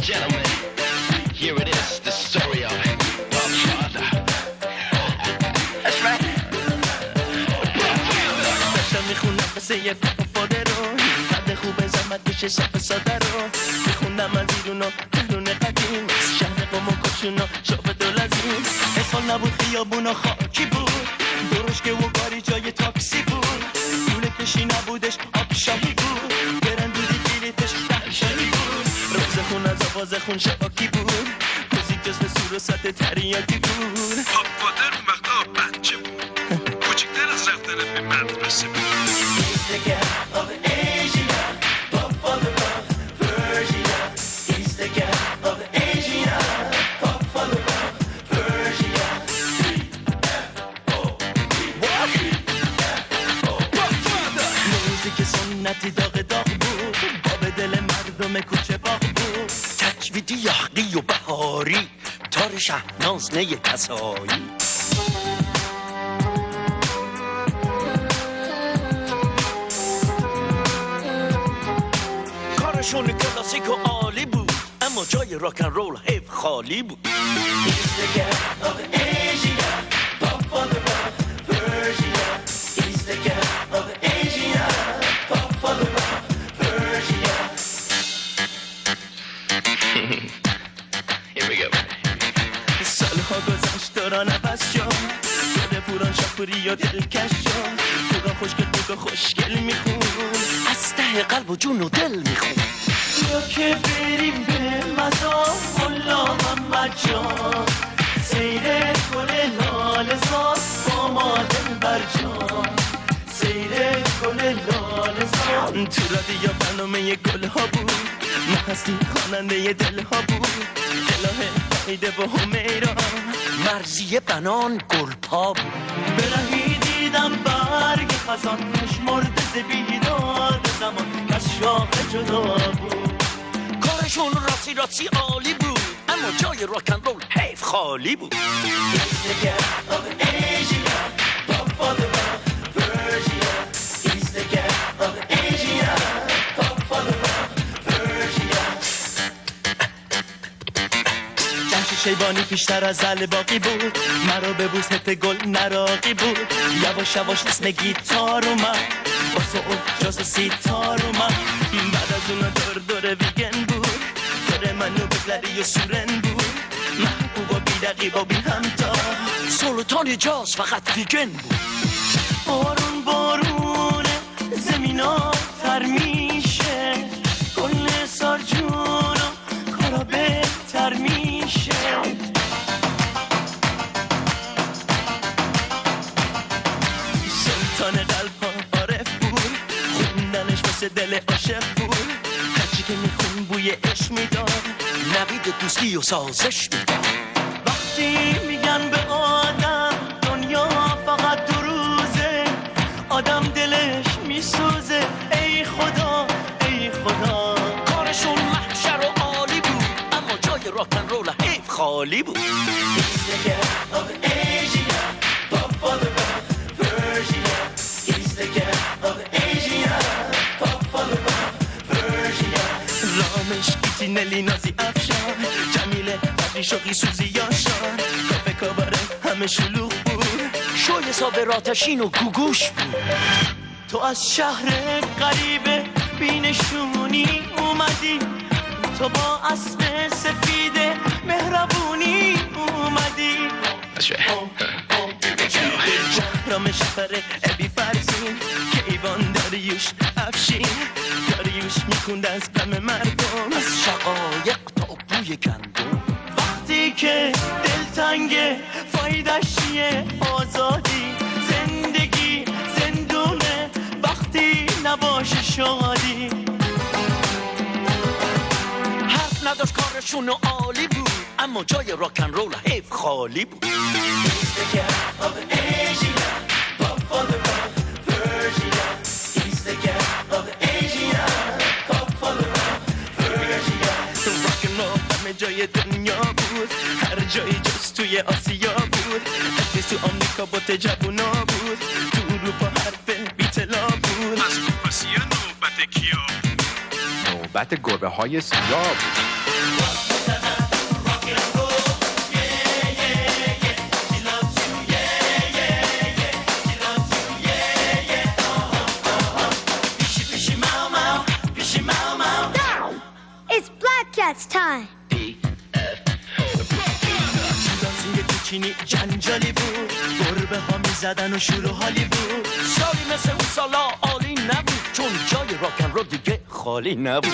gentlemen, here it is, the story of Godfather. That's right. داشتم میخونم قصه یه Godfather رو حد خوب زحمت بشه شب ساده رو میخونم از ایرون و تهرون قدیم شهر قم و کشون و شعب دولزیم اسفال نبود خیابون و خاکی بود درشکه و گاری جای تاکسی بود دوله کشی نبودش آب شاهی بود برن دودی بلیتش شاهی بود روز خون از آواز خون شباکی بود موزیک جزو سور و سطح تریاکی بود گادفادر اون وقتا بچه بود کوچکتر از رفتن به مدرسه بود سنتی داغ بود باب دل مردم کوچه باغ بود تجویدی یحقی و بهاری تار شهناز نی کسایی کارشون کلاسیک و عالی بود اما جای راکن رول حیف خالی بود دوران عوض شد یاد پوران شاپوری و دلکش شد پوران خوشگل بود و خوشگل میخون از ته قلب و جون و دل میخون یا که بریم به مزار ملا محمد جان سیر گل لاله زار با ما دلبر جان سیر گل لاله زار تو رادیو برنامه گل ها بود محسی خواننده دل ها بود الهه عیده و همیرا مرزی بنان گلپا بود برهی دیدم برگ خزان مشمرد زبیداد زمان از شاخه جدا بود کارشون راسی عالی بود اما جای راکن رول حیف خالی بود شیبانی پیشتر از زل باقی بود مرا ببوس حت گل نراقی بود یواش یواش اسم گیتار اومد واسه اون جاز سیتار اومد بعد از اون دور ویگن بود دور منو بگلری و سورن بود محبوب و بیدقیب و بی همتا سلطان جاز فقط ویگن بود بارونه زمینا تر میشه کل سار جونو کارا بهتر میشه سلطان قلب ها عارف بود خوندنش مثل دل عاشق بود هرچی که میخون بوی عشق میداد نوید دوستی و سازش میداد وقتی میگن به آدم دنیا فقط دو روزه آدم دلش میسوزه ای خدا ای خدا کارشون محشر و عالی بود اما جای راکن رول حیف خالی بود رامش کیتینلی نازی افشان جمیله بدری شوقی سوزی یاشان کافه کاباره همه شلوغ بود شوی صابر آتشین و گوگوش بود تو از شهر غریبه بینشونی اومدی تو با اسب سفید مهربونی اومدی رامش فره ابی فرزین کیوان داریوش افشین داریوش میخونده از غم مردم از شقایق تا بوی گندم وقتی که دلتنگه فایدش چیه آزادی زندگی زندونه وقتی نباشه شادی حرف نداشت کارشون عالی بود اما جای راکن رول حیف خالی بود جای دنیا بود هر جایی جز توی آسیا بود اتیس تو آمریکا با تجبونا بود تو اروپا حرف بیتلا بود از آسیا نوبت کیا نوبت گربه های سیاه بود. It's Black Cat's time. چینی جنجالی بود گربه ها می زدن و شور و حالی بود سالی مثل اون سالا عالی نبود چون جای راکن رو دیگه خالی نبود